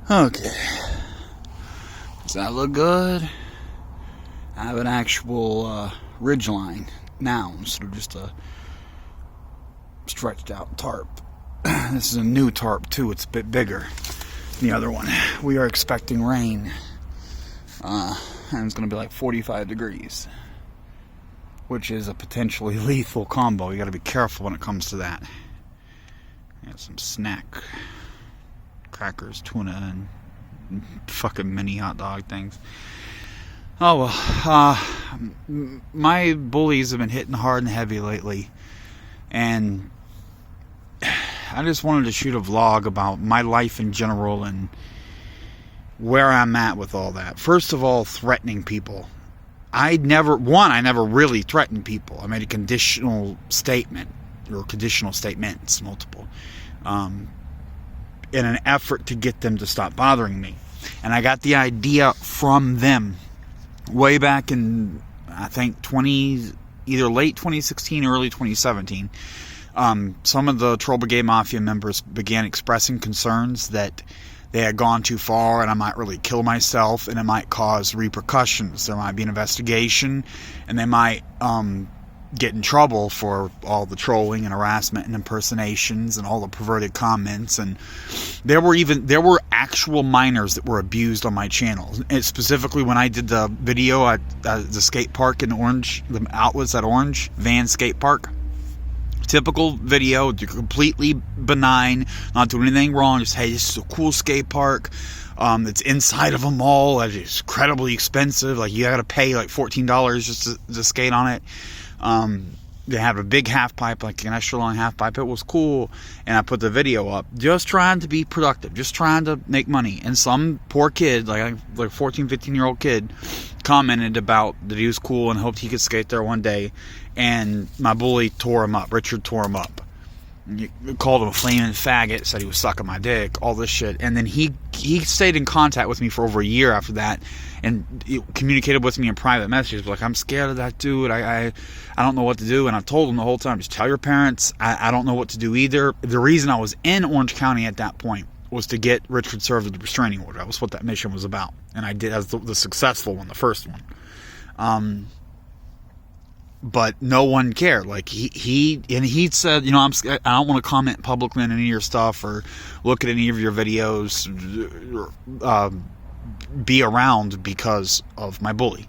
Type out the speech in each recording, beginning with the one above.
Okay. Does that look good? I have an actual ridge line now instead of just a stretched out tarp. This is a new tarp too. It's a bit bigger than the other one. We are expecting rain. And it's going to be like 45 degrees. Which is a potentially lethal combo. You got to be careful when it comes to that. Got some snack crackers, tuna, and fucking mini hot dog things. Oh well, my bullies have been hitting hard and heavy lately, and I just wanted to shoot a vlog about my life in general and where I'm at with all that. First of all, threatening people. I never really threatened people. I made a conditional statement, or conditional statements, multiple, in an effort to get them to stop bothering me. And I got the idea from them way back in, I think, either late 2016 or early 2017. Some of the Troll Brigade Mafia members began expressing concerns that they had gone too far and I might really kill myself and it might cause repercussions. There might be an investigation and they might get in trouble for all the trolling and harassment and impersonations and all the perverted comments. And there were actual minors that were abused on my channel. And specifically when I did the video at the skate park in Orange, the outlets at Orange Van Skate Park. Typical video, completely benign, not doing anything wrong, just, hey, this is a cool skate park. It's inside of a mall. It's incredibly expensive. Like, you gotta pay like $14 just to skate on it. They have a big half pipe, like an extra long half pipe. It was cool, and I put the video up just trying to be productive, just trying to make money. And some poor kid, like 14, 15-year-old kid, commented about that he was cool and hoped he could skate there one day. And my bully tore him up. Richard tore him up. Called him a flaming faggot, said he was sucking my dick, all this shit. And then he stayed in contact with me for over a year after that, and he communicated with me in private messages, like, I'm scared of that dude, I don't know what to do. And I told him the whole time, just tell your parents, I don't know what to do either. The reason I was in Orange County at that point was to get Richard served with the restraining order. That was what that mission was about. And I did, as the successful one, the first one. But no one cared. Like, he said, you know, I don't want to comment publicly on any of your stuff or look at any of your videos, be around because of my bully.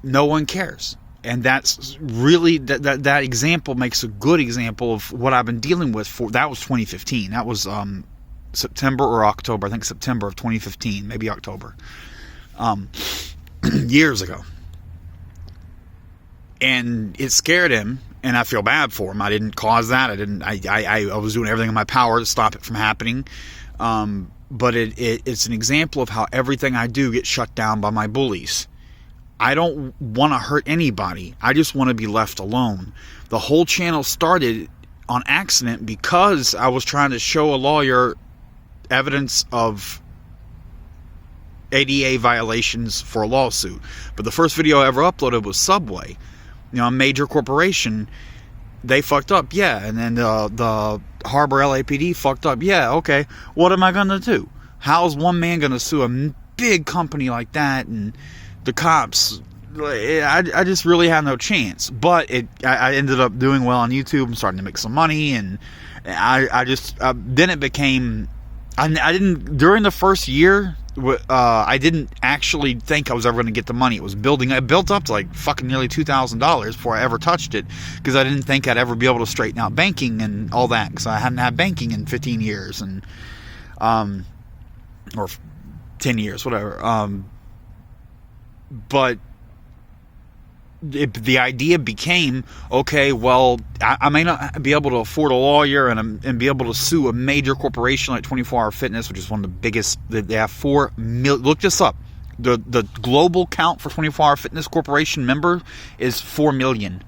No one cares. And that's really, that example makes a good example of what I've been dealing with that was 2015. That was September or October. I think September of 2015, maybe October. Years ago. And it scared him, and I feel bad for him. I didn't cause that. I was doing everything in my power to stop it from happening. But it's an example of how everything I do gets shut down by my bullies. I don't want to hurt anybody. I just want to be left alone. The whole channel started on accident because I was trying to show a lawyer evidence of ADA violations for a lawsuit. But the first video I ever uploaded was Subway. You know, a major corporation, they fucked up, yeah. And then the Harbor LAPD fucked up, yeah, okay. What am I going to do? How's one man going to sue a big company like that? And the cops, I just really had no chance. But I ended up doing well on YouTube and starting to make some money. And then it became, I didn't, during the first year, I didn't actually think I was ever going to get the money. It built up to like fucking nearly $2,000 before I ever touched it, because I didn't think I'd ever be able to straighten out banking and all that, because I hadn't had banking in 15 years and or 10 years, whatever. But the idea became, okay, well, I may not be able to afford a lawyer and be able to sue a major corporation like 24 Hour Fitness, which is one of the biggest. They have 4 million. Look this up. The global count for 24 Hour Fitness Corporation member is 4 million.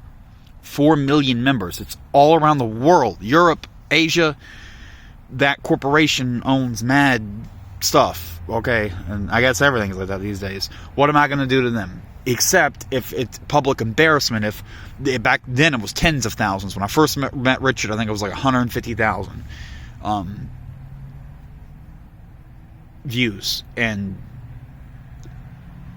4 million members. It's all around the world. Europe, Asia. That corporation owns mad stuff, okay? And I guess everything's like that these days. What am I going to do to them? Except if it's public embarrassment. If back then it was tens of thousands. When I first met Richard, I think it was like 150,000. views, and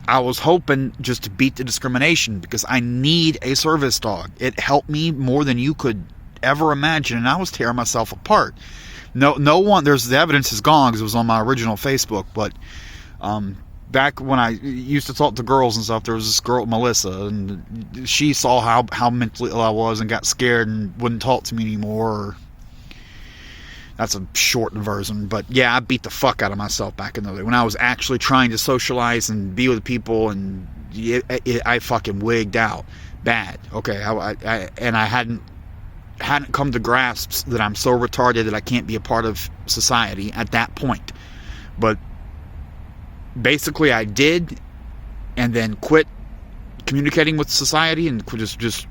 I was hoping just to beat the discrimination, because I need a service dog. It helped me more than you could ever imagine, and I was tearing myself apart. No one, there's, the evidence is gone because it was on my original Facebook, but back when I used to talk to girls and stuff, there was this girl, Melissa, and she saw how mentally ill I was and got scared and wouldn't talk to me anymore. That's a shortened version, but yeah, I beat the fuck out of myself back in the day when I was actually trying to socialize and be with people, and I fucking wigged out bad. Okay, I hadn't come to grasps that I'm so retarded that I can't be a part of society at that point. But basically I did, and then quit communicating with society and just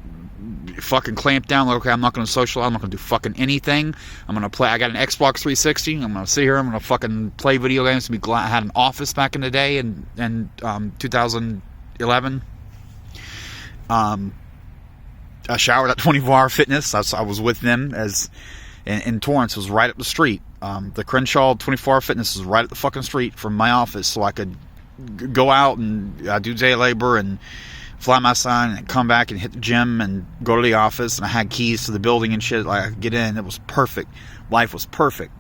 fucking clamp down. Like, okay, I'm not going to socialize, I'm not going to do fucking anything. I'm going to play, I got an Xbox 360, I'm going to sit here, I'm going to fucking play video games, and be glad I had an office back in the day in 2011. I showered at 24-Hour Fitness. I was with them in Torrance. It was right up the street. The Crenshaw 24-Hour Fitness is right up the fucking street from my office, so I could go out and do day labor and fly my son and come back and hit the gym and go to the office. And I had keys to the building and shit. Like, I could get in. It was perfect. Life was perfect,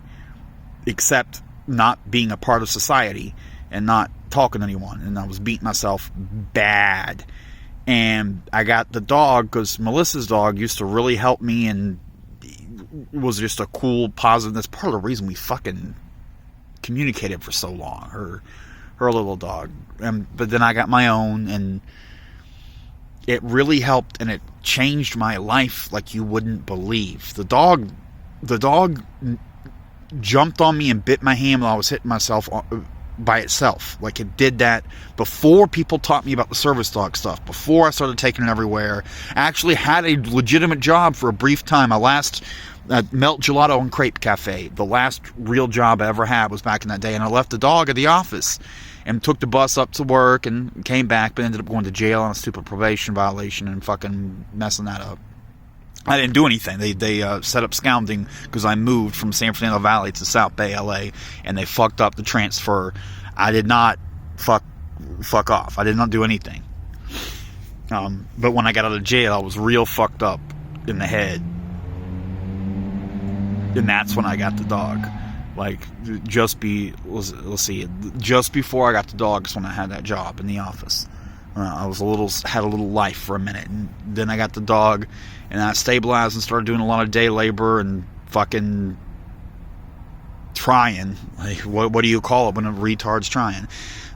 except not being a part of society and not talking to anyone. And I was beating myself bad. And I got the dog because Melissa's dog used to really help me and was just a cool, positive. That's part of the reason we fucking communicated for so long. Her little dog. But then I got my own, and it really helped, and it changed my life like you wouldn't believe. The dog jumped on me and bit my hand while I was hitting myself by itself. Like, it did that before people taught me about the service dog stuff, before I started taking it everywhere. I actually had a legitimate job for a brief time. My last Melt Gelato and Crepe Cafe, the last real job I ever had was back in that day, and I left the dog at the office and took the bus up to work and came back, but ended up going to jail on a stupid probation violation and fucking messing that up. I didn't do anything. They set up scouting because I moved from San Fernando Valley to South Bay, LA, and they fucked up the transfer. I did not fuck off. I did not do anything. But when I got out of jail, I was real fucked up in the head, and that's when I got the dog. Like, just before I got the dog is when I had that job in the office. I had a little life for a minute, and then I got the dog, and I stabilized and started doing a lot of day labor and fucking trying. Like, what do you call it when a retard's trying?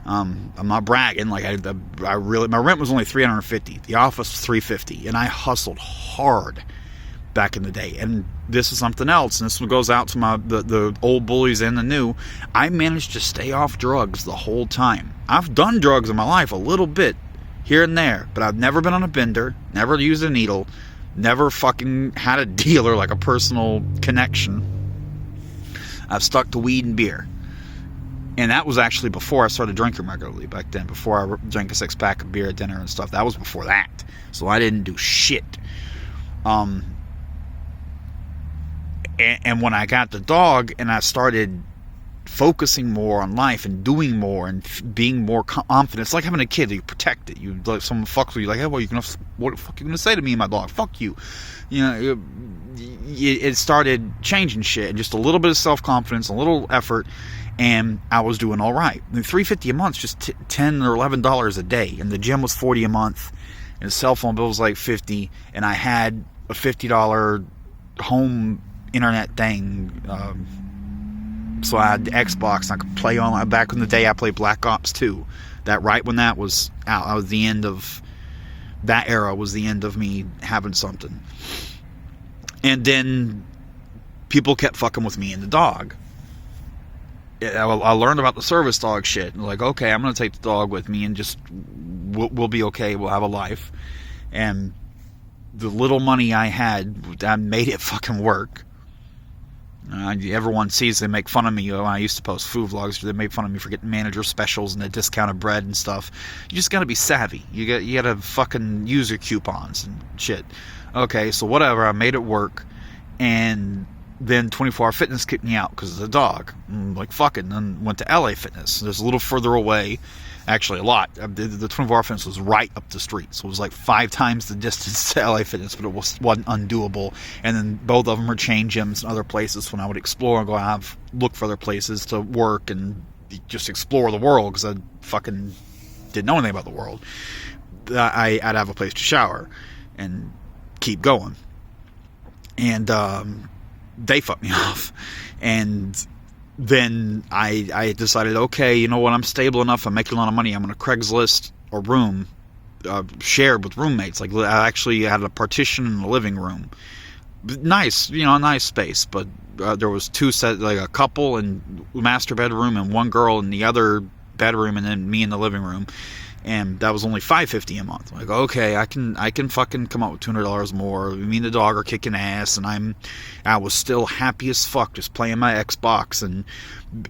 I'm not bragging. Like, I really, my rent was only $350. The office was $350, and I hustled hard back in the day. And this is something else, and this one goes out to the old bullies and the new. I managed to stay off drugs the whole time. I've done drugs in my life a little bit here and there, but I've never been on a bender, never used a needle, never fucking had a dealer, like a personal connection. I've stuck to weed and beer, and that was actually before I started drinking regularly. Back then, before I drank a 6-pack of beer at dinner and stuff, that was before that, so I didn't do shit. And when I got the dog and I started focusing more on life and doing more and being more confident, it's like having a kid. You protect it. You, like, someone fucks with you, like, hey, well, what the fuck are you gonna say to me and my dog? Fuck you. You know, it started changing shit, and just a little bit of self-confidence, a little effort, and I was doing all right. The $350 a month, just $10 or $11 a day, and the gym was $40 a month, and the cell phone bill was like $50, and I had a $50 home internet thing. So I had the Xbox, and I could play online. Back in the day, I played Black Ops 2. That right when that was out, I was the end of that era. Was the end of me having something. And then people kept fucking with me and the dog. I learned about the service dog shit. Like, okay, I'm gonna take the dog with me, and just we'll be okay. We'll have a life. And the little money I had, I made it fucking work. Everyone sees, they make fun of me when I used to post food vlogs. They made fun of me for getting manager specials and the discounted bread and stuff. You just gotta be savvy. You gotta fucking use your coupons and shit. Okay, so whatever, I made it work, and then 24 Hour Fitness kicked me out because of the dog. I'm like, fuck it. And then went to LA Fitness. There's a little further away. Actually, a lot. The 24 Hour Fitness was right up the street. So it was like 5 times the distance to LA Fitness, but it wasn't undoable. And then both of them are chain gyms and other places. When I would explore and go out, look for other places to work and just explore the world, because I fucking didn't know anything about the world, I'd have a place to shower and keep going. And they fucked me off. And then I decided, okay, you know what, I'm stable enough, I'm making a lot of money, I'm going to Craigslist a room shared with roommates. Like, I actually had a partition in the living room. Nice, a nice space, but there was two sets, like a couple in master bedroom and one girl in the other bedroom, and then me in the living room. And that was only $550 a month. Like, okay, I can fucking come up with $200 more. Me and the dog are kicking ass, and I was still happy as fuck just playing my Xbox. And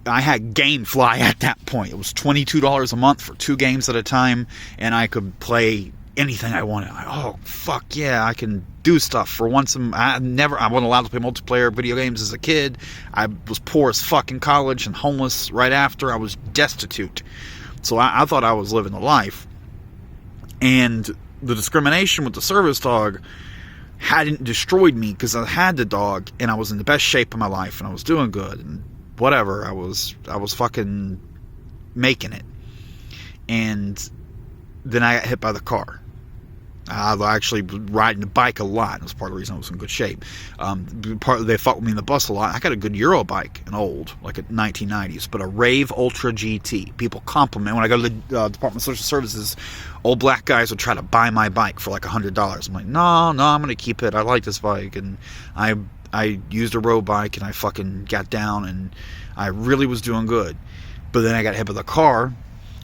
I had GameFly at that point. It was $22 a month for 2 games at a time, and I could play anything I wanted. Like, oh fuck yeah, I can do stuff for once. I wasn't allowed to play multiplayer video games as a kid. I was poor as fuck in college and homeless right after. I was destitute. So I thought I was living the life. And the discrimination with the service dog hadn't destroyed me, because I had the dog and I was in the best shape of my life and I was doing good and whatever. I was fucking making it. And then I got hit by the car. I was actually riding the bike a lot. It was part of the reason I was in good shape. They fought with me in the bus a lot. I got a good Euro bike, an old, like a 1990s, but a Rave Ultra GT. People compliment. When I go to the Department of Social Services, old black guys would try to buy my bike for like $100. I'm like, no, I'm going to keep it. I like this bike. And I used a road bike, and I fucking got down, and I really was doing good. But then I got hit by the car.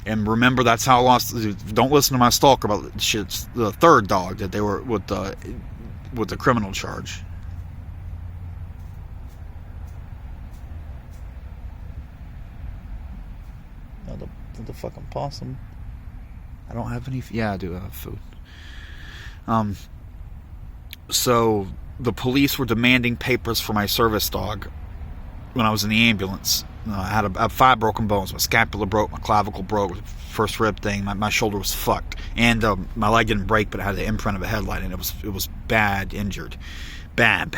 And remember, that's how I lost. Don't listen to my stalker about shit's the third dog that they were with the criminal charge. The fucking possum. I don't have any. Yeah, I do have food. So the police were demanding papers for my service dog when I was in the ambulance. I had 5 broken bones. My scapula broke, my clavicle broke, first rib thing. My shoulder was fucked, and my leg didn't break, but it had the imprint of a headlight, and it was bad injured, bad.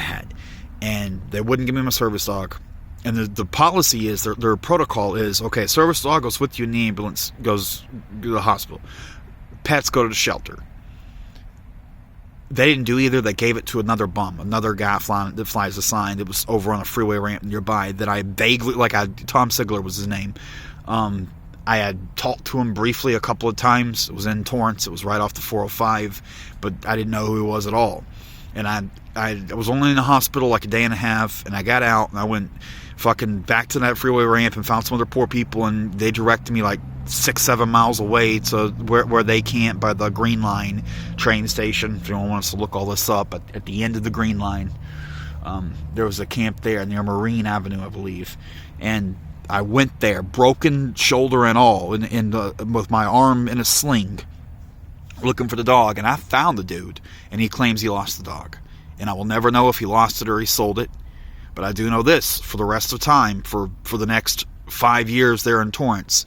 And they wouldn't give me my service dog. And the policy is, their protocol is, okay, service dog goes with you in the ambulance, goes to the hospital. Pets go to the shelter. They didn't do either. They gave it to another bum, another guy that flies a sign that was over on a freeway ramp nearby that I vaguely, Tom Sigler was his name. I had talked to him briefly a couple of times. It was in Torrance. It was right off the 405, but I didn't know who he was at all. And I was only in the hospital like a day and a half, and I got out, and I went fucking back to that freeway ramp and found some other poor people, and they directed me like 6-7 miles away to where they camped by the Green Line train station. If you don't want us to look all this up, at the end of the Green Line, there was a camp there near Marine Avenue, I believe. And I went there, broken shoulder and all, with my arm in a sling, looking for the dog. And I found the dude, and he claims he lost the dog. And I will never know if he lost it or he sold it. But I do know this, for the rest of time, for the next 5 years there in Torrance,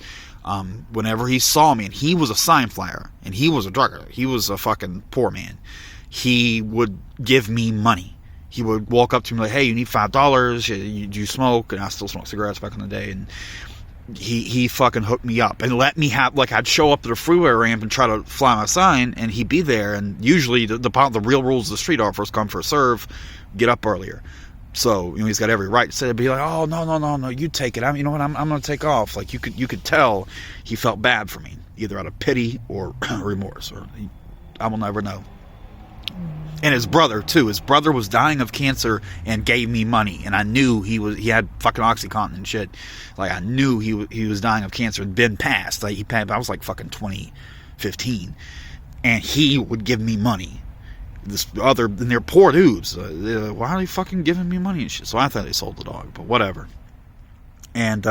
whenever he saw me, and he was a sign flyer, and he was a drugger, he was a fucking poor man, he would give me money. He would walk up to me like, hey, you need $5, do you smoke? And I still smoke cigarettes back in the day, and he fucking hooked me up and let me have, like, I'd show up to the freeway ramp and try to fly my sign, and he'd be there. And usually the real rules of the street are first come, first serve, get up earlier. So, he's got every right to be like, oh, no, you take it. You know what, I'm going to take off. Like, you could tell he felt bad for me, either out of pity or remorse, or I will never know. And his brother, too. His brother was dying of cancer and gave me money. And I knew he had fucking OxyContin and shit. Like, I knew he was dying of cancer. It'd been passed. Like, I was like fucking 2015. And he would give me money. And they're poor dudes. Why are they fucking giving me money and shit? So I thought they sold the dog, but whatever. And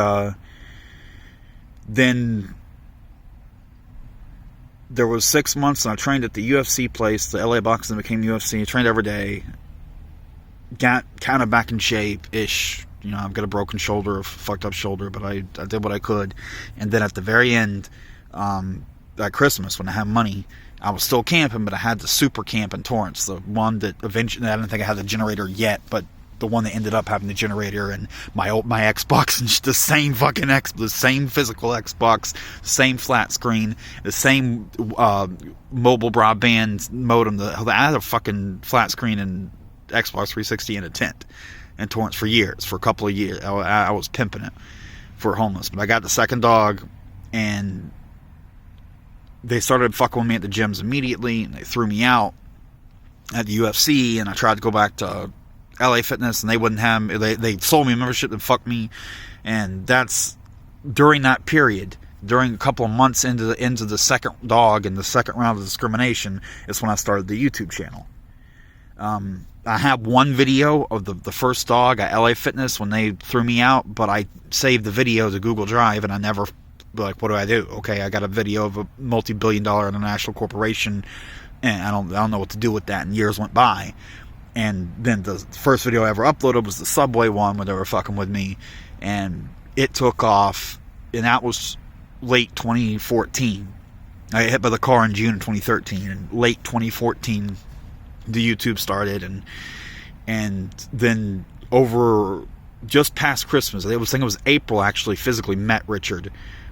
then there was 6 months, and I trained at the UFC place, the LA Boxing became UFC. I trained every day. got kind of back in shape-ish. You know, I've got a broken shoulder, a fucked up shoulder, but I did what I could. And then at the very end, at Christmas, when I had money, I was still camping, but I had the super camp in Torrance, the one that eventually, I didn't think I had the generator yet, but the one that ended up having the generator and my Xbox, and the same fucking the same physical Xbox, the same flat screen, the same mobile broadband modem. I had a fucking flat screen and Xbox 360 in a tent in Torrance for a couple of years. I was pimping it for homeless. But I got the second dog, and they started fucking with me at the gyms immediately, and they threw me out at the UFC, and I tried to go back to LA Fitness, and they wouldn't have me. They sold me a membership and fucked me. And that's during that period, during a couple of months into the second dog and the second round of discrimination, is when I started the YouTube channel. I have one video of the first dog at LA Fitness when they threw me out, but I saved the video to Google Drive, and I never, like, what do I do? Okay, I got a video of a multi-billion-dollar international corporation, and I don't know what to do with that, and years went by. And then the first video I ever uploaded was the Subway one, where they were fucking with me, and it took off, and that was late 2014. I got hit by the car in June of 2013, and late 2014 the YouTube started, and then over just past Christmas, I think it was April, actually physically met Richard,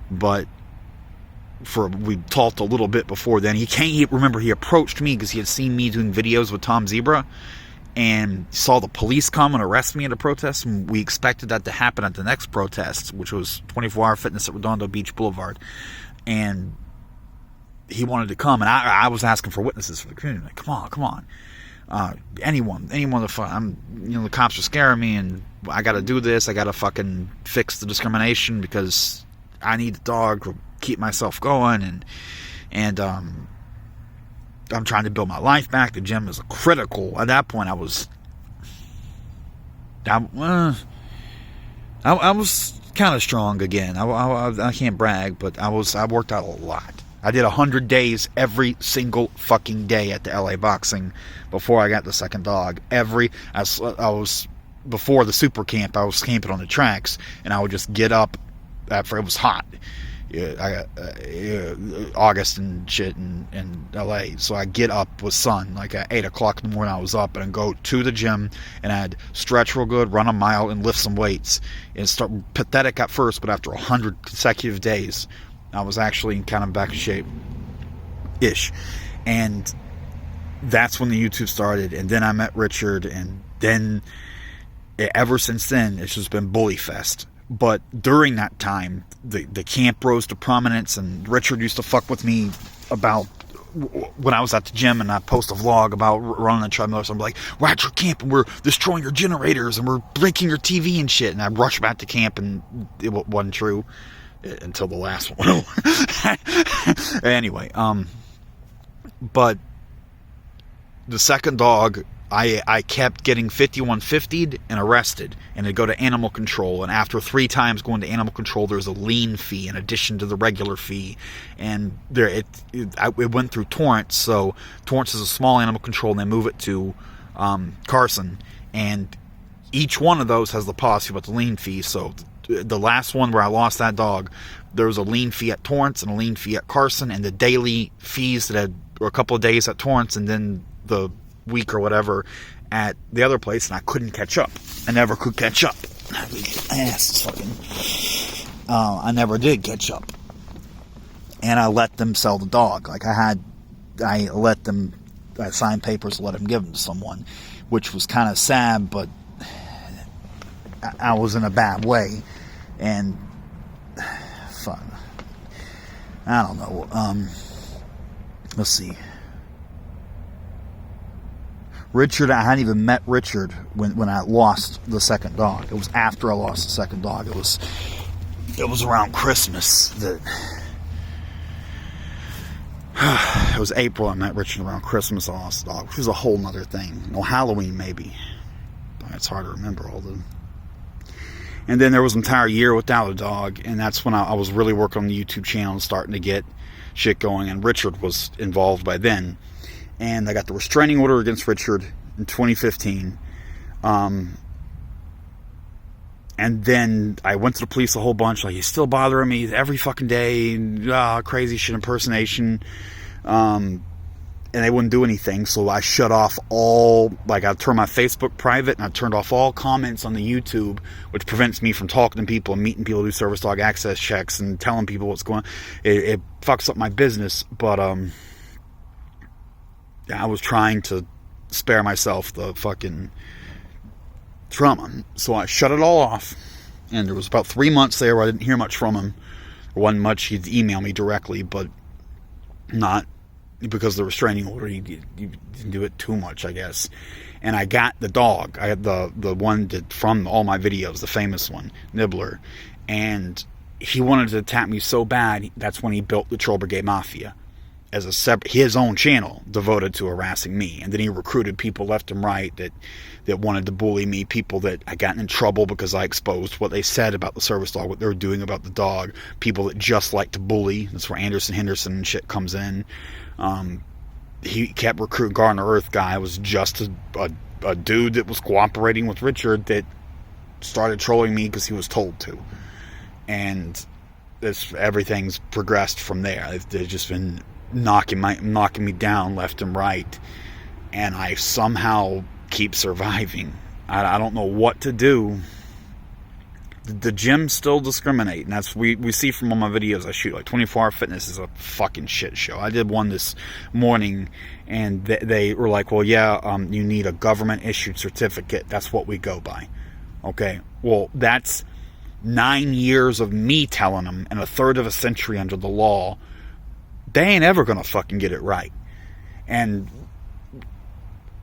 but we talked a little bit before then. He approached me because he had seen me doing videos with Tom Zebra, and saw the police come and arrest me at a protest, and we expected that to happen at the next protest, which was 24-hour fitness at Redondo Beach Boulevard, and he wanted to come, and I was asking for witnesses for the community, like, come on, anyone to fuck, the cops are scaring me, and I gotta do this, I gotta fucking fix the discrimination, because I need the dog to keep myself going, and I'm trying to build my life back. The gym is critical. At that point, I was kind of strong again. I can't brag, but I worked out a lot. I did 100 days every single fucking day at the LA Boxing before I got the second dog. I was before the super camp. I was camping on the tracks, and I would just get up after it was hot. August and shit in LA, so I get up with sun, like at 8 o'clock in the morning. I was up, and I'd go to the gym, and I'd stretch real good, run a mile, and lift some weights. And start pathetic at first, but after 100 consecutive days, I was actually kind of back in shape ish. And that's when the YouTube started, and then I met Richard, and then ever since then it's just been bully fest. But during that time, the camp rose to prominence, and Richard used to fuck with me about when I was at the gym, and I post a vlog about running a treadmill. So I'm like, we're at your camp, and we're destroying your generators, and we're breaking your TV and shit. And I rushed back to camp, and it wasn't true until the last one. Anyway, but the second dog, I kept getting 5150'd and arrested, and it'd go to animal control, and after 3 times going to animal control, there's a lien fee in addition to the regular fee, and it went through Torrance. So Torrance is a small animal control, and they move it to Carson, and each one of those has the policy about the lien fee. So the last one where I lost that dog, there was a lien fee at Torrance and a lien fee at Carson, and the daily fees that were a couple of days at Torrance, and then the week or whatever at the other place, and I couldn't catch up. I never could catch up. I never did catch up. And I let them sell the dog. Like I signed papers to let them give them to someone, which was kind of sad, but I was in a bad way. And fuck, I don't know. Let's see. Richard, I hadn't even met Richard when I lost the second dog. It was after I lost the second dog. It was around Christmas that it was April. I met Richard around Christmas. I lost the dog, which was a whole nother thing. Well, Halloween maybe, but it's hard to remember all the. And then there was an entire year without a dog, and that's when I was really working on the YouTube channel and starting to get shit going. And Richard was involved by then. And I got the restraining order against Richard in 2015. And then I went to the police a whole bunch, like, he's still bothering me every fucking day, crazy shit impersonation. And they wouldn't do anything, so I shut off all, like, I turned my Facebook private, and I turned off all comments on the YouTube, which prevents me from talking to people and meeting people who do service dog access checks and telling people what's going on. It fucks up my business, but I was trying to spare myself the fucking trauma, so I shut it all off. And there was about 3 months there where I didn't hear much from him. There wasn't much. He'd email me directly, but not because of the restraining order. He didn't do it too much, I guess. And I got the dog. I had the one that from all my videos, the famous one, Nibbler. And he wanted to attack me so bad, that's when he built the Troll Brigade Mafia as a separate, his own channel devoted to harassing me. And then he recruited people left and right that wanted to bully me, people that I got in trouble because I exposed what they said about the service dog, what they were doing about the dog, people that just like to bully. That's where Anderson Henderson and shit comes in. He kept recruiting. Gardner Earth guy was just a dude that was cooperating with Richard that started trolling me because he was told to. And everything's progressed from there. They've just been knocking me down left and right, and I somehow keep surviving. I don't know what to do. The gyms still discriminate, and that's we see from all my videos I shoot. Like 24 Hour Fitness is a fucking shit show. I did one this morning, and they were like, well, yeah, you need a government issued certificate. That's what we go by. Okay, well, that's 9 years of me telling them, and a third of a century under the law. They ain't ever gonna fucking get it right. And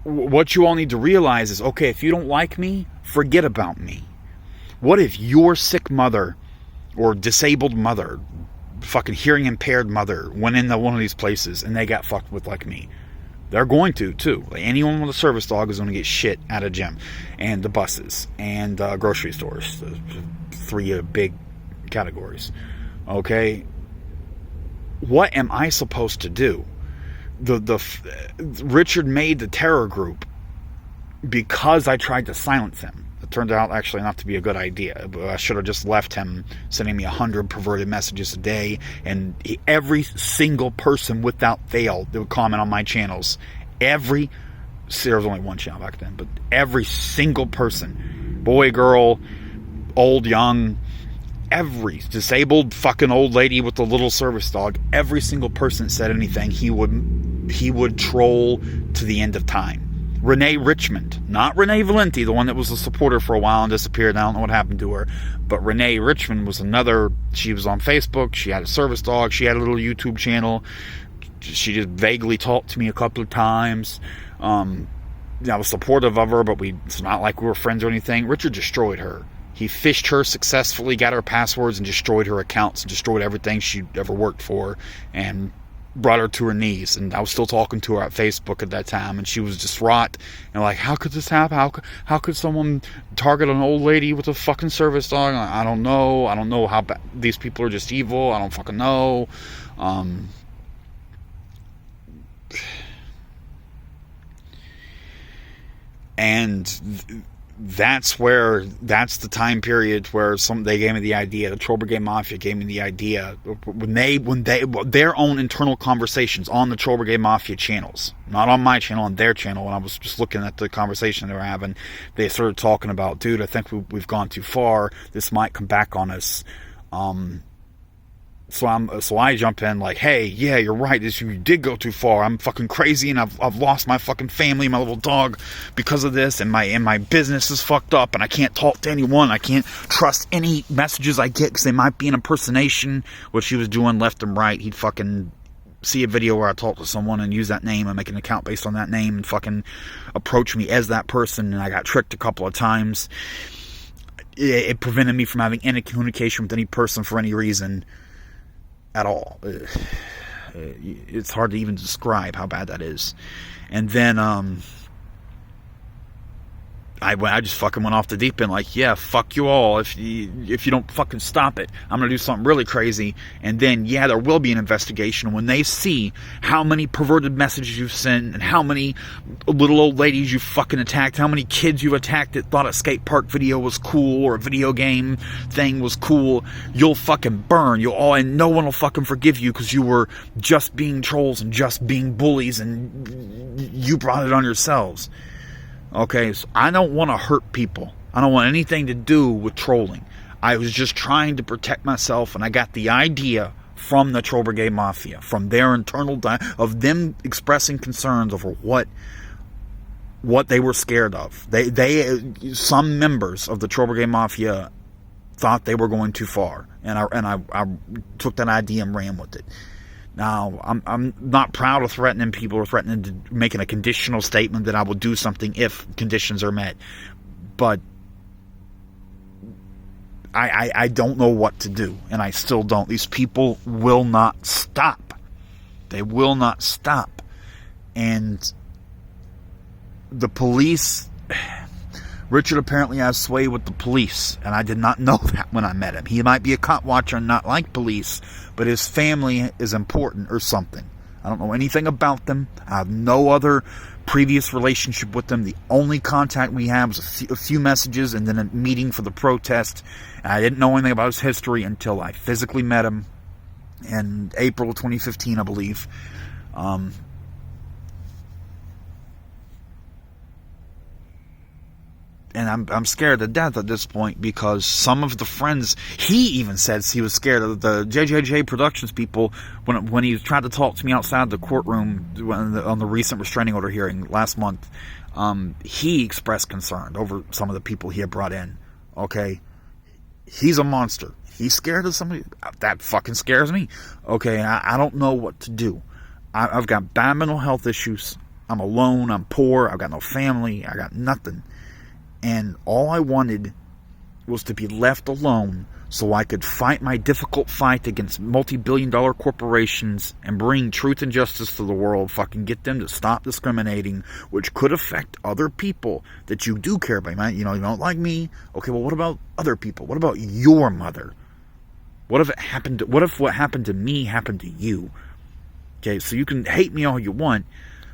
what you all need to realize is, okay, if you don't like me, forget about me. What if your sick mother or disabled mother, fucking hearing impaired mother, went into one of these places and they got fucked with like me? They're going to, too. Like, anyone with a service dog is going to get shit at a gym. And the buses. And grocery stores. The three big categories. Okay? What am I supposed to do? Richard made the terror group because I tried to silence him. It turned out actually not to be a good idea. But I should have just left him sending me 100 perverted messages a day, and every single person without fail that would comment on my channels, there was only one channel back then, but every single person, boy, girl, old, young, every disabled fucking old lady with a little service dog, every single person that said anything, he would troll to the end of time. Renee Richmond, not Renee Valenti, the one that was a supporter for a while and disappeared. I don't know what happened to her, but Renee Richmond was another. She was on Facebook. She had a service dog. She had a little YouTube channel. She just vaguely talked to me a couple of times. I was supportive of her, but it's not like we were friends or anything. Richard destroyed her. He fished her successfully, got her passwords, and destroyed her accounts, and destroyed everything she'd ever worked for, and brought her to her knees. And I was still talking to her at Facebook at that time, and she was distraught and like, how could this happen? How could someone target an old lady with a fucking service dog? I don't know how bad these people are. Just evil. I don't fucking know. And that's the time period where they gave me the idea. The Troll Brigade Mafia gave me the idea when they their own internal conversations on the Troll Brigade Mafia channels, not on my channel, on their channel. When I was just looking at the conversation they were having, they started talking about, dude, I think we've gone too far. This might come back on us. So I jump in like, hey, yeah, you're right. You did go too far. I'm fucking crazy, and I've lost my fucking family, my little dog, because of this, and my business is fucked up, and I can't talk to anyone. I can't trust any messages I get because they might be an impersonation, which he was doing left and right. He'd fucking see a video where I talk to someone and use that name and make an account based on that name and fucking approach me as that person, and I got tricked a couple of times. It prevented me from having any communication with any person for any reason at all. It's hard to even describe how bad that is. And then I just fucking went off the deep end, like, yeah, fuck you all. If you don't fucking stop it, I'm gonna do something really crazy. And then, yeah, there will be an investigation. When they see how many perverted messages you've sent, and how many little old ladies you fucking attacked, how many kids you attacked that thought a skate park video was cool, or a video game thing was cool, you'll fucking burn. And no one will fucking forgive you, because you were just being trolls and just being bullies, and you brought it on yourselves. Okay, so I don't want to hurt people. I don't want anything to do with trolling. I was just trying to protect myself, and I got the idea from the Troll Brigade Mafia, from their internal of them expressing concerns over what they were scared of. Some members of the Troll Brigade Mafia thought they were going too far, and I took that idea and ran with it. Now, I'm not proud of threatening people or threatening to making a conditional statement that I will do something if conditions are met. But I don't know what to do, and I still don't. These people will not stop. They will not stop. And the police... Richard apparently has sway with the police, and I did not know that when I met him. He might be a cop watcher and not like police, but his family is important or something. I don't know anything about them. I have no other previous relationship with them. The only contact we have was a few messages and then a meeting for the protest. And I didn't know anything about his history until I physically met him in April 2015, I believe. And I'm scared to death at this point, because some of the friends, he even says he was scared of the JJJ Productions people when he tried to talk to me outside the courtroom on the recent restraining order hearing last month. He expressed concern over some of the people he had brought in. Okay, he's a monster. He's scared of somebody. That fucking scares me. Okay, I don't know what to do. I've got bad mental health issues. I'm alone. I'm poor. I've got no family. I got nothing. And all I wanted was to be left alone so I could fight my difficult fight against multi-billion-dollar corporations and bring truth and justice to the world. Fucking get them to stop discriminating, which could affect other people that you do care about. You don't like me. Okay, well, what about other people? What about your mother? What if what happened to me happened to you? Okay, so you can hate me all you want,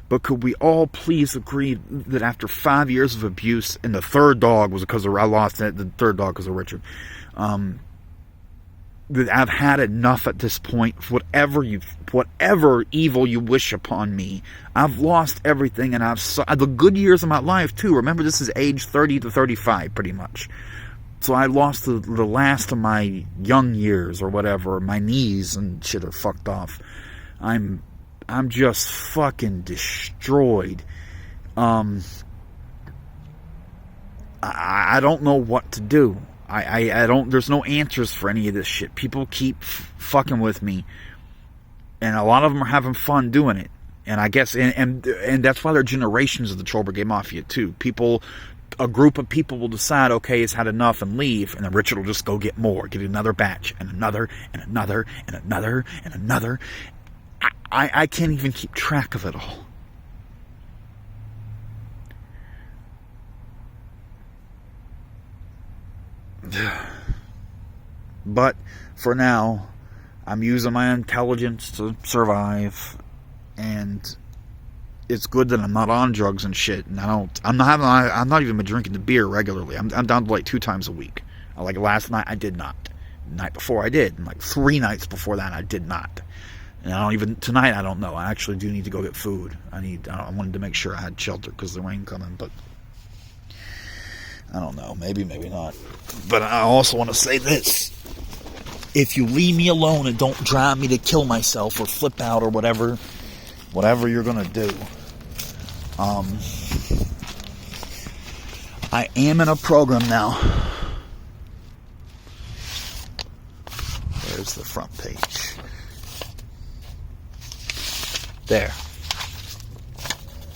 but could we all please agree that after 5 years of abuse, and the third dog was because I lost it, the third dog because of Richard, that I've had enough at this point. Whatever evil you wish upon me, I've lost everything, and the good years of my life too. Remember, this is age 30 to 35, pretty much. So I lost the last of my young years or whatever. My knees and shit are fucked off. I'm just fucking destroyed. I don't know what to do. I don't, there's no answers for any of this shit. People keep fucking with me, and a lot of them are having fun doing it. And I guess, and that's why there are generations of the Troll Brigade Mafia too. A group of people will decide, okay, it's had enough, and leave, and then Richard will just go get more, get another batch, and another, and another, and another, and another. I can't even keep track of it all. But for now, I'm using my intelligence to survive, and it's good that I'm not on drugs and shit. And I'm not even drinking the beer regularly. I'm down to like 2 times a week. Like last night, I did not. The night before, I did. And like 3 nights before that, I did not. And tonight, I don't know. I actually do need to go get food. I wanted to make sure I had shelter because the rain coming, but I don't know. Maybe not. But I also want to say this. If you leave me alone and don't drive me to kill myself or flip out or whatever you're going to do, I am in a program now. There's the front page. There.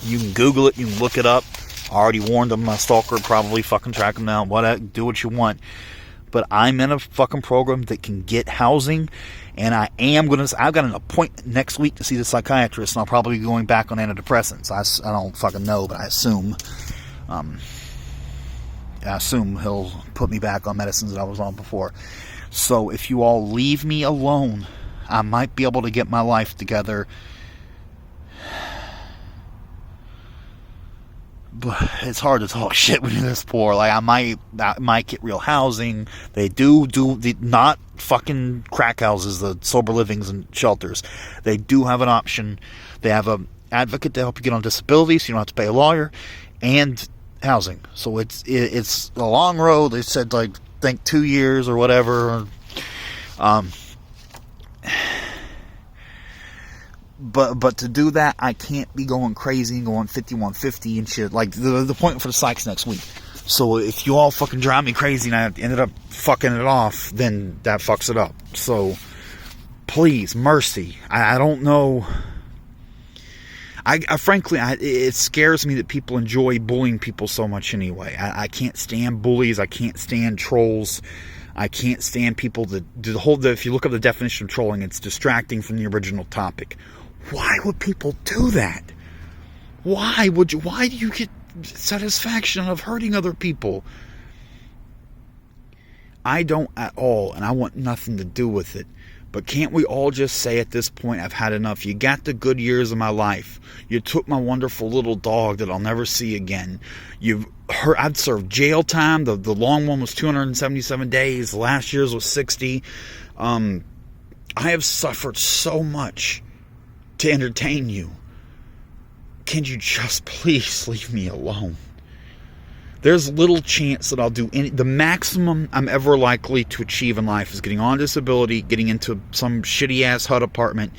You can Google it. You can look it up. I already warned them. My stalker would probably fucking track them down. Do what you want. But I'm in a fucking program that can get housing. And I've got an appointment next week to see the psychiatrist. And I'll probably be going back on antidepressants. I don't fucking know, but I assume. I assume he'll put me back on medicines that I was on before. So if you all leave me alone, I might be able to get my life together. But it's hard to talk shit when you're this poor. Like, I might get real housing. They do not fucking crack houses, the sober livings and shelters. They do have an option. They have an advocate to help you get on disability, so you don't have to pay a lawyer, and housing. So it's a long road. They said, like, I think 2 years or whatever. But to do that, I can't be going crazy and going 5150 and shit. Like, the point for the psych's next week. So if you all fucking drive me crazy and I ended up fucking it off, then that fucks it up. So please, mercy. I don't know. Frankly, it scares me that people enjoy bullying people so much anyway. I can't stand bullies. I can't stand trolls. I can't stand people that do if you look up the definition of trolling, it's distracting from the original topic. Why would people do that? Why do you get satisfaction out of hurting other people? I don't at all, and I want nothing to do with it. But can't we all just say at this point, I've had enough? You got the good years of my life. You took my wonderful little dog that I'll never see again. I've served jail time. The long one was 277 days. Last year's was 60. I have suffered so much to entertain you. Can you just please leave me alone? There's little chance that I'll do the maximum I'm ever likely to achieve in life is getting on disability, getting into some shitty ass HUD apartment,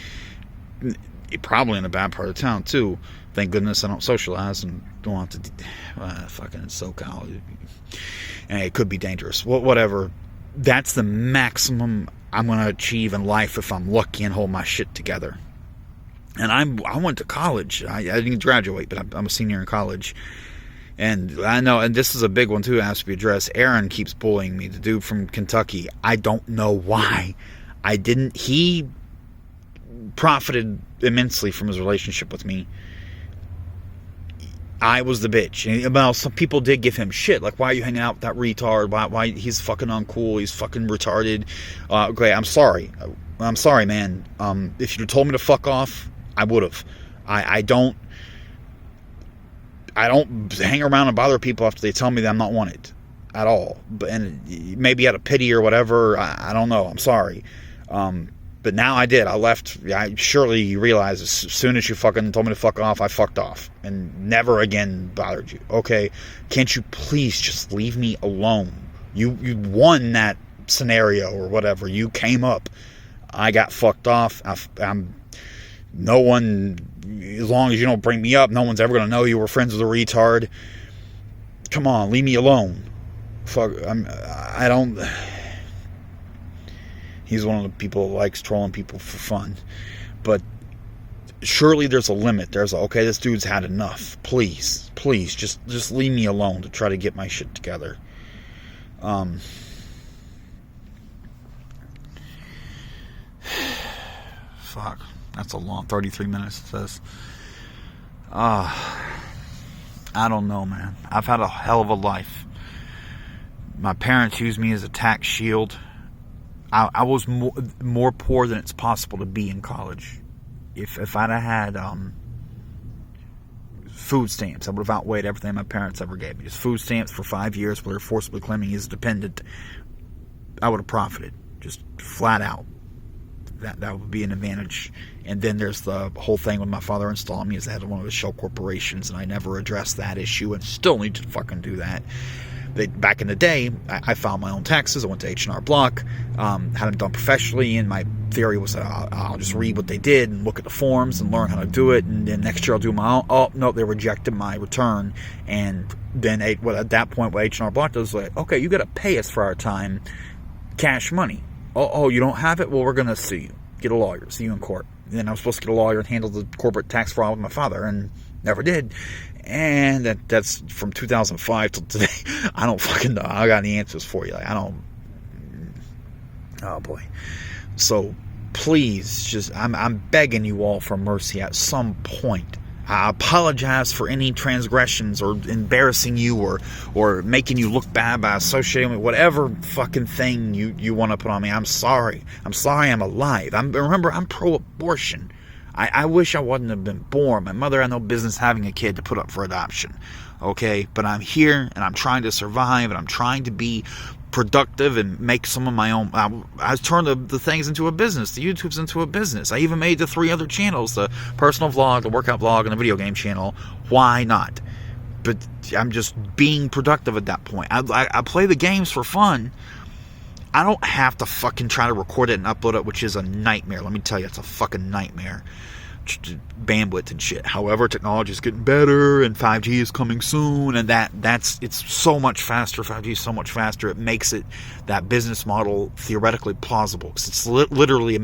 probably in a bad part of town too. Thank goodness I don't socialize and don't have to fucking SoCal. And it could be dangerous. Whatever. That's the maximum I'm going to achieve in life if I'm lucky and hold my shit together. And I went to college. I didn't graduate, but I'm a senior in college. And I know, and this is a big one too, it has to be addressed. Aaron keeps bullying me, the dude from Kentucky. I don't know why. He profited immensely from his relationship with me. I was the bitch. And, well, some people did give him shit. Like, why are you hanging out with that retard? Why he's fucking uncool. He's fucking retarded. Okay, I'm sorry. I'm sorry, man. If you'd told me to fuck off, I would have. I don't hang around and bother people after they tell me that I'm not wanted at all. And maybe out of pity or whatever. I don't know. I'm sorry. But now I did. I left. Surely you realize as soon as you fucking told me to fuck off, I fucked off and never again bothered you. Okay, can't you please just leave me alone? You won that scenario or whatever. You came up. I got fucked off. No one, as long as you don't bring me up, no one's ever going to know you were friends with a retard. Come on, leave me alone. Fuck, I don't... He's one of the people that likes trolling people for fun. But surely there's a limit. Okay, this dude's had enough. Please, just leave me alone to try to get my shit together. Fuck. That's a long 33 minutes, it says. I don't know, man. I've had a hell of a life. My parents used me as a tax shield. I was more poor than it's possible to be in college. If I'd have had food stamps, I would have outweighed everything my parents ever gave me. Just food stamps for 5 years where they're forcibly claiming he's dependent. I would have profited. Just flat out. That would be an advantage. And then there's the whole thing with my father installing me as the head of one of his shell corporations, and I never addressed that issue and still need to fucking do that. Back in the day, I filed my own taxes. I went to H&R Block, had them done professionally, and my theory was that I'll just read what they did and look at the forms and learn how to do it, and then next year I'll do my own. Oh, no, they rejected my return. And then at that point, what H&R Block does is like, okay, you got to pay us for our time, cash money. Oh, you don't have it? Well, we're going to sue you. Get a lawyer. See you in court. And then I was supposed to get a lawyer and handle the corporate tax fraud with my father, and never did. And that's from 2005 till today. I don't fucking know. I got any answers for you. Like, I don't. Oh boy. So please, just I'm begging you all for mercy at some point. I apologize for any transgressions or embarrassing you or making you look bad by associating with whatever fucking thing you want to put on me. I'm sorry. I'm sorry I'm alive. Remember, I'm pro-abortion. I wish I wouldn't have been born. My mother had no business having a kid to put up for adoption. Okay? But I'm here, and I'm trying to survive, and I'm trying to be productive and make some of my own. I turned the things into a business. The YouTube's into a business. I even made the 3 other channels, the personal vlog, the workout vlog, and the video game channel. Why not? But I'm just being productive at that point. I play the games for fun. I don't have to fucking try to record it and upload it, which is a nightmare. Let me tell you, it's a fucking nightmare. Bandwidth and shit. However, technology is getting better, and 5G is coming soon, and it's so much faster. 5G is so much faster. It makes that business model theoretically plausible, because it's literally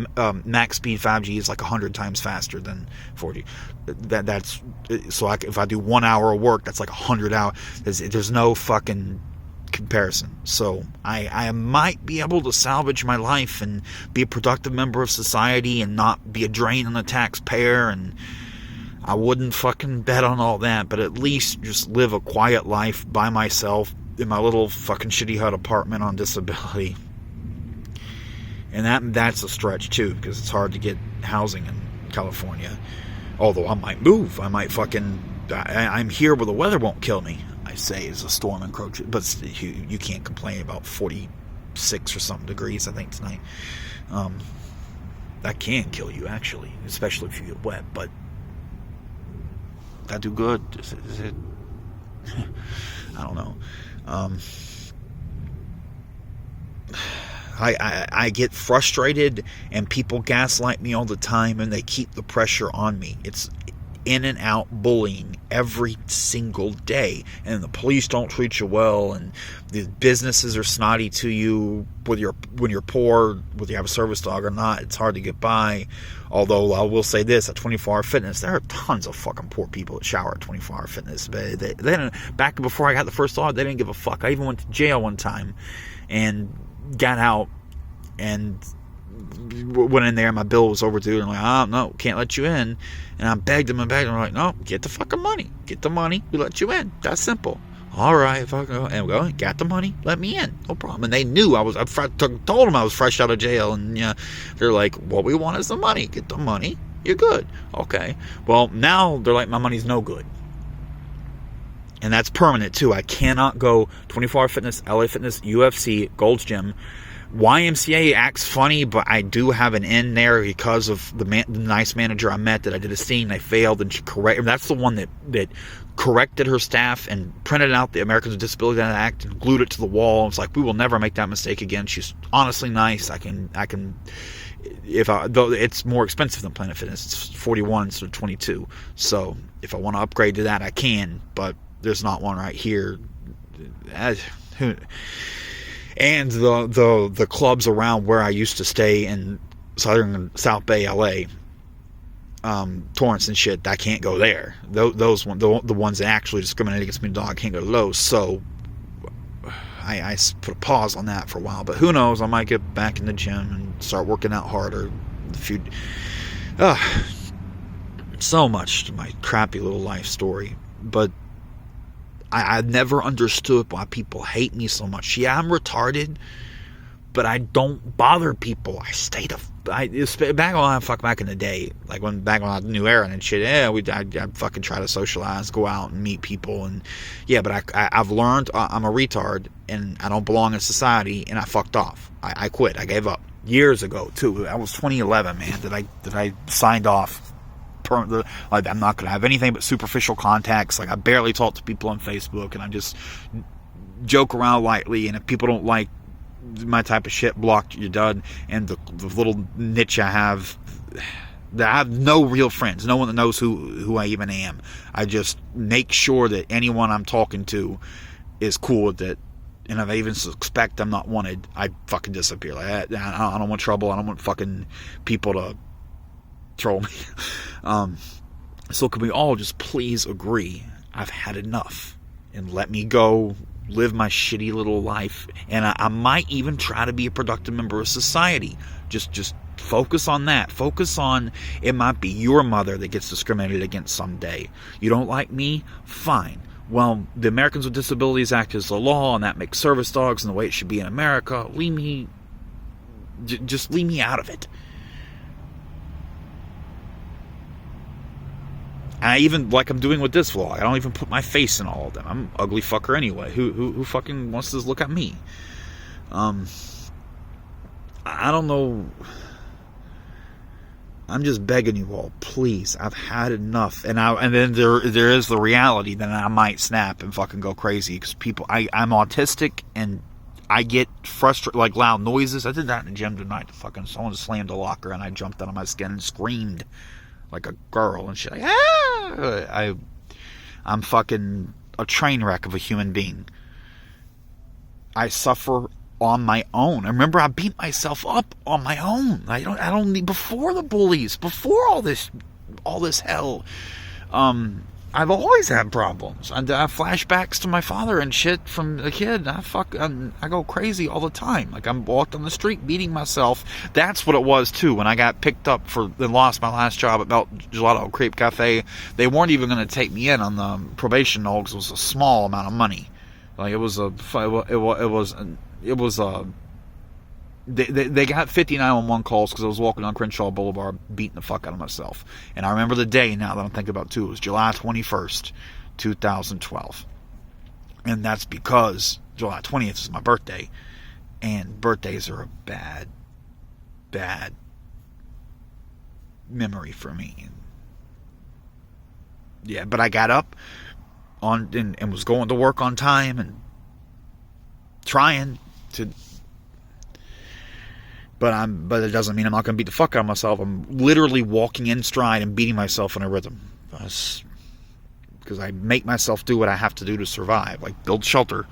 max speed 5G is like 100 times faster than 4G. That's so. If I do 1 hour of work, that's like 100 hours. There's no fucking comparison. So I might be able to salvage my life and be a productive member of society and not be a drain on the taxpayer, and I wouldn't fucking bet on all that, but at least just live a quiet life by myself in my little fucking shitty hut apartment on disability. And that's a stretch too, because it's hard to get housing in California. Although I might move. I might fucking I'm here where the weather won't kill me. I say as a storm encroaches, but you can't complain about 46 or something degrees, I think, tonight. That can kill you, actually, especially if you get wet, but that do good. Is it? I don't know. I get frustrated, and people gaslight me all the time, and they keep the pressure on me. It's in and out bullying every single day, and the police don't treat you well, and the businesses are snotty to you when you're poor, whether you have a service dog or not. It's hard to get by. Although I will say this, at 24-hour fitness, there are tons of fucking poor people that shower at 24-hour fitness. They didn't, back before I got the first dog, they didn't give a fuck. I even went to jail one time and got out and went in there, and my bill was overdue, and I'm like, oh no, can't let you in. And I begged them, I'm like, no, get the fucking money, we let you in. That's simple. All right, fuck, and we go, got the money, let me in, no problem. And they knew I told them I was fresh out of jail, and yeah, they're like, what we want is the money. Get the money, you're good. Okay, well now they're like, my money's no good. And that's permanent too. I cannot go 24-hour fitness, LA Fitness, UFC, Gold's Gym. YMCA acts funny, but I do have an in there because of the nice manager I met that I did a scene. I failed, and she corrected. That's the one that corrected her staff and printed out the Americans with Disabilities Act and glued it to the wall. It's like, we will never make that mistake again. She's honestly nice. I can. Though it's more expensive than Planet Fitness. It's 41 instead of 22. So if I want to upgrade to that, I can. But there's not one right here. And the clubs around where I used to stay in South Bay, LA, Torrance and shit, I can't go there. Those ones, the ones that actually discriminate against me, dog, I can't go to those. So I put a pause on that for a while. But who knows? I might get back in the gym and start working out harder. So much to my crappy little life story. But I never understood why people hate me so much. Yeah, I'm retarded, but I don't bother people. I stay back in the day, like back when I knew Aaron and shit. Yeah, I'd fucking try to socialize, go out and meet people, and yeah. But I've learned I'm a retard and I don't belong in society, and I fucked off. I quit. I gave up years ago too. That was 2011, man. That I signed off. Like, I'm not going to have anything but superficial contacts. Like, I barely talk to people on Facebook, and I just joke around lightly, and if people don't like my type of shit, blocked, you're done. And the little niche I have no real friends, no one that knows who I even am. I just make sure that anyone I'm talking to is cool with it, and if I even suspect I'm not wanted, I fucking disappear. Like, I don't want trouble. I don't want fucking people to troll me. So can we all just please agree I've had enough and let me go live my shitty little life, and I might even try to be a productive member of society. Just Focus on that. Focus on, it might be your mother that gets discriminated against someday. You don't like me? Fine. Well, the Americans with Disabilities Act is the law, and that makes service dogs and the way it should be in America. Just leave me out of it. I even, like I'm doing with this vlog, I don't even put my face in all of them. I'm an ugly fucker anyway. Who fucking wants to look at me? I don't know. I'm just begging you all, please. I've had enough. And then there is the reality that I might snap and fucking go crazy because I'm autistic and I get frustrated, like loud noises. I did that in the gym tonight. Fucking someone slammed a locker and I jumped out of my skin and screamed like a girl and shit. Like, ah! I'm fucking a train wreck of a human being. I suffer on my own. I remember I beat myself up on my own. I don't need, before the bullies, before all this hell. I've always had problems. I have flashbacks to my father and shit from a kid. I go crazy all the time. Like I'm walked on the street beating myself. That's what it was too. When I got picked up and lost my last job at Melt Gelato Crepe Cafe, they weren't even going to take me in on the probation note because it was a small amount of money. Like they got 50 911 calls because I was walking on Crenshaw Boulevard beating the fuck out of myself. And I remember the day now that I'm thinking about too. It was July 21st, 2012. And that's because July 20th is my birthday. And birthdays are a bad, bad memory for me. Yeah, but I got up and was going to work on time and trying to... But it doesn't mean I'm not going to beat the fuck out of myself. I'm literally walking in stride and beating myself in a rhythm. Because I make myself do what I have to do to survive. Like build shelter.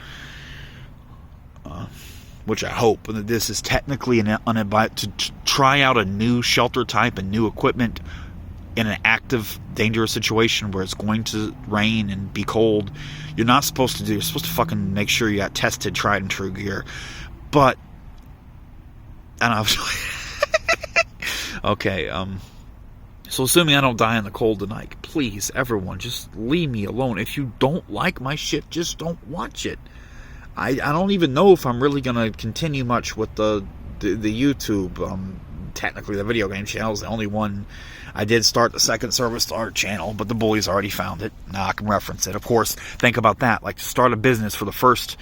Which I hope. This is technically to try out a new shelter type and new equipment in an active, dangerous situation where it's going to rain and be cold. You're not supposed to do. You're supposed to fucking make sure you got tested, tried and true gear. But... And I was okay, so assuming I don't die in the cold tonight, please, everyone, just leave me alone. If you don't like my shit, just don't watch it. I don't even know if I'm really going to continue much with the YouTube. Technically, the video game channel is the only one. I did start the second service start channel, but the bullies already found it. Now I can reference it. Of course, think about that. Like, to start a business for the first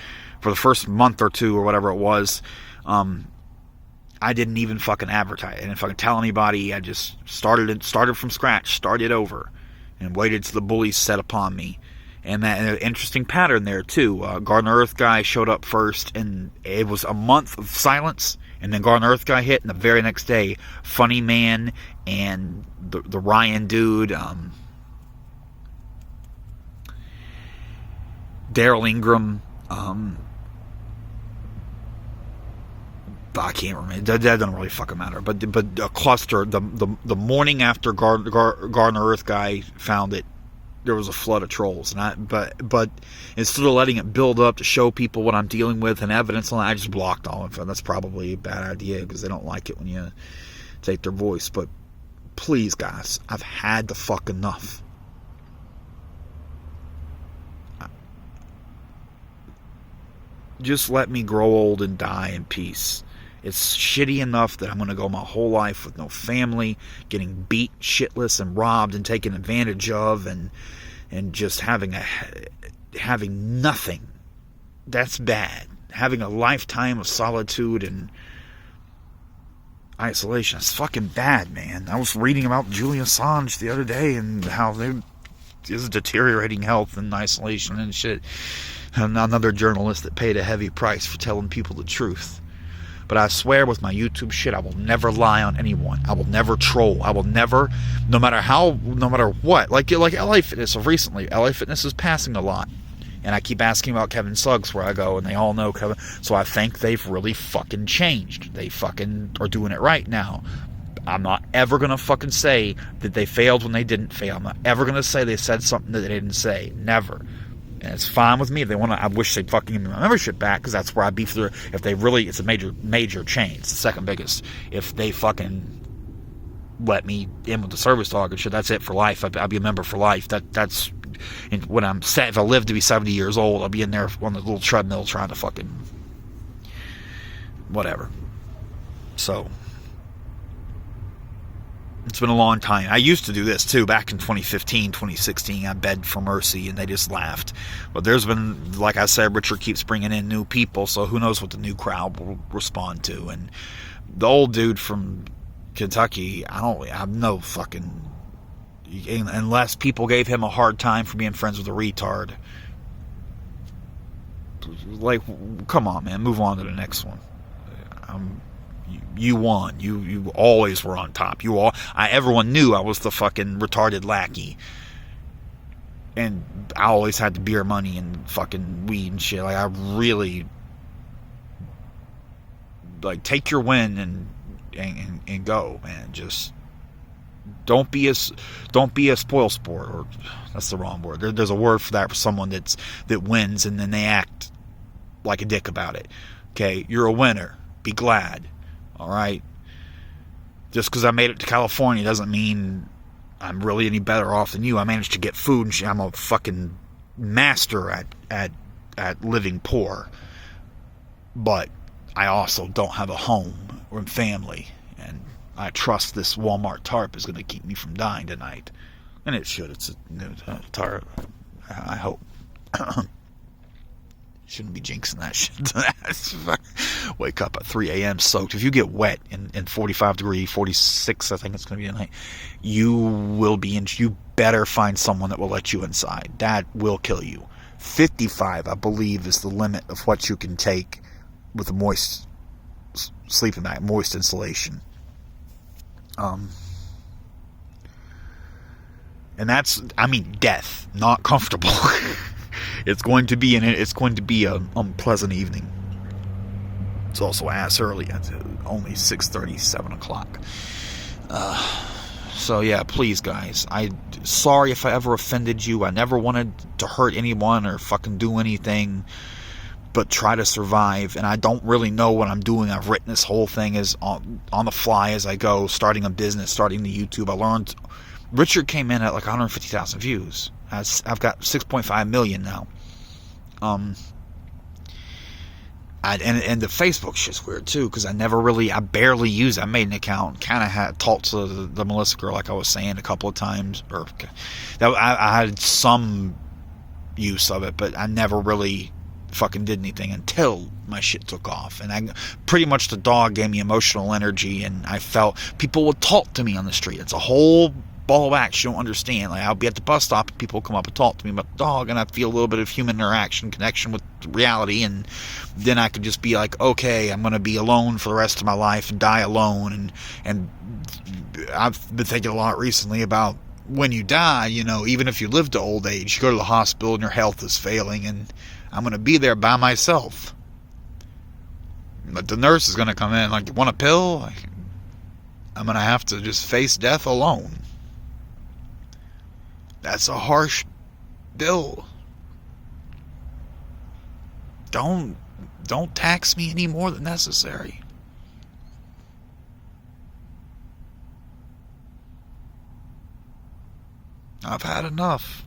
month or two or whatever it was, I didn't even fucking advertise. I didn't fucking tell anybody. I just started from scratch, started over, and waited till the bullies set upon me. And that an interesting pattern there too. Gardner Earth guy showed up first, and it was a month of silence. And then Gardner Earth guy hit, and the very next day, Funny Man and the Ryan dude, Daryl Ingram. I can't remember. That doesn't really fucking matter. But a cluster. The morning after Gardner Earth guy found it, there was a flood of trolls. But instead of letting it build up to show people what I'm dealing with and evidence on it, I just blocked all of them. That's probably a bad idea because they don't like it when you take their voice. But please, guys, I've had the fuck enough. Just let me grow old and die in peace. It's shitty enough that I'm going to go my whole life with no family, getting beat shitless and robbed and taken advantage of, and just having nothing. That's bad. Having a lifetime of solitude and isolation. It's fucking bad, man. I was reading about Julian Assange the other day and how there's deteriorating health and isolation and shit. Another journalist that paid a heavy price for telling people the truth. But I swear with my YouTube shit, I will never lie on anyone. I will never troll. I will never, no matter what. Like LA Fitness of recently. LA Fitness is passing a lot. And I keep asking about Kevin Suggs where I go, and they all know Kevin. So I think they've really fucking changed. They fucking are doing it right now. I'm not ever going to fucking say that they failed when they didn't fail. I'm not ever going to say they said something that they didn't say. Never. And it's fine with me. If they want to, I wish they'd fucking give me my membership back, because that's where I'd be for. If they really, it's a major chain. It's the second biggest. If they fucking let me in with the service dog and shit, that's it for life. I'll be a member for life. That's when I'm set. If I live to be 70 years old, I'll be in there on the little treadmill trying to fucking whatever. So it's been a long time. I used to do this too back in 2015, 2016. I begged for mercy and they just laughed. But there's been, like I said, Richard keeps bringing in new people, so who knows what the new crowd will respond to. And the old dude from Kentucky, I have no fucking, unless people gave him a hard time for being friends with a retard. Like, come on, man, move on to the next one. You won. You always were on top. Everyone knew I was the fucking retarded lackey, and I always had the beer money and fucking weed and shit. Like, I really, like, take your win and go, man. Just don't be a spoil sport, or that's the wrong word. There's a word for that, for someone that wins and then they act like a dick about it. Okay, you're a winner. Be glad. All right. Just because I made it to California doesn't mean I'm really any better off than you. I managed to get food and shit. I'm a fucking master at living poor, but I also don't have a home or family, and I trust this Walmart tarp is going to keep me from dying tonight, and it should. It's a tarp. I hope. Shouldn't be jinxing that shit. Wake up at 3 a.m. soaked. If you get wet in 45 degree, 46, I think it's going to be tonight, you better find someone that will let you inside. That will kill you. 55, I believe, is the limit of what you can take with a moist sleeping bag, moist insulation. And that's, death, not comfortable. It's going to be an unpleasant evening. It's also ass early. It's only 6:30, 7 o'clock. So yeah, please guys, sorry if I ever offended you. I never wanted to hurt anyone or fucking do anything but try to survive, and I don't really know what I'm doing. I've written this whole thing as on the fly as I go, starting a business, starting the YouTube. I learned Richard came in at like 150,000 views. I've got 6.5 million now. And the Facebook shit's weird too, because I barely use it. I made an account, kind of had talked to the Melissa girl, like I was saying, a couple of times, or I had some use of it, but I never really fucking did anything until my shit took off. And pretty much the dog gave me emotional energy, and I felt people would talk to me on the street. It's a whole ball of wax you don't understand. Like, I'll be at the bus stop and people come up and talk to me about the dog, and I feel a little bit of human interaction, connection with reality, and then I could just be like, okay, I'm gonna be alone for the rest of my life and die alone. And I've been thinking a lot recently about when you die, even if you live to old age, you go to the hospital and your health is failing, and I'm gonna be there by myself. But the nurse is gonna come in like, you want a pill? I'm gonna have to just face death alone. That's a harsh bill. Don't tax me any more than necessary. I've had enough.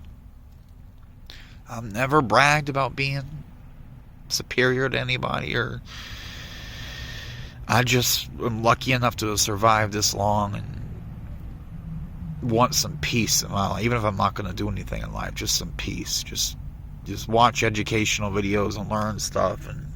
I've never bragged about being superior to anybody, or I just am lucky enough to have survived this long and want some peace in my life. Even if I'm not going to do anything in life, just some peace. Just watch educational videos and learn stuff. And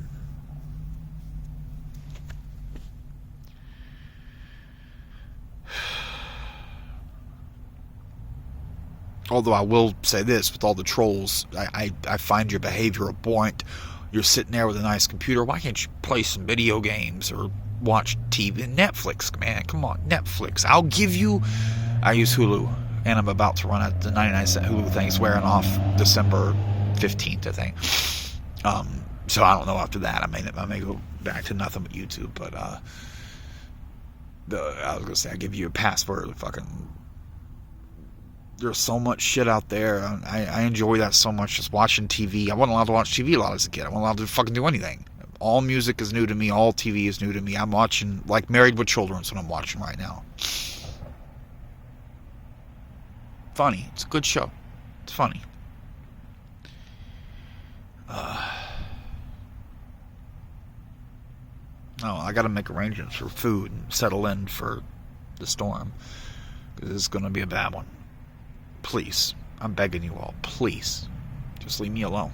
although I will say this, with all the trolls, I find your behavior abhorrent. You're sitting there with a nice computer. Why can't you play some video games or watch TV? Netflix, man. Come on, Netflix. I'll give you... I use Hulu, and I'm about to run out. The 99-cent Hulu thing is wearing off December 15th, I think. So I don't know after that. I may go back to nothing but YouTube. But I was going to say, I give you a password to fucking There's so much shit out there. I enjoy that so much, just watching TV. I wasn't allowed to watch TV a lot as a kid. I wasn't allowed to fucking do anything. All music is new to me. All TV is new to me. I'm watching, like, Married with Children is what I'm watching right now. Funny. It's a good show. It's funny. No, I gotta make arrangements for food and settle in for the storm. Because this is gonna be a bad one. Please. I'm begging you all. Please. Just leave me alone.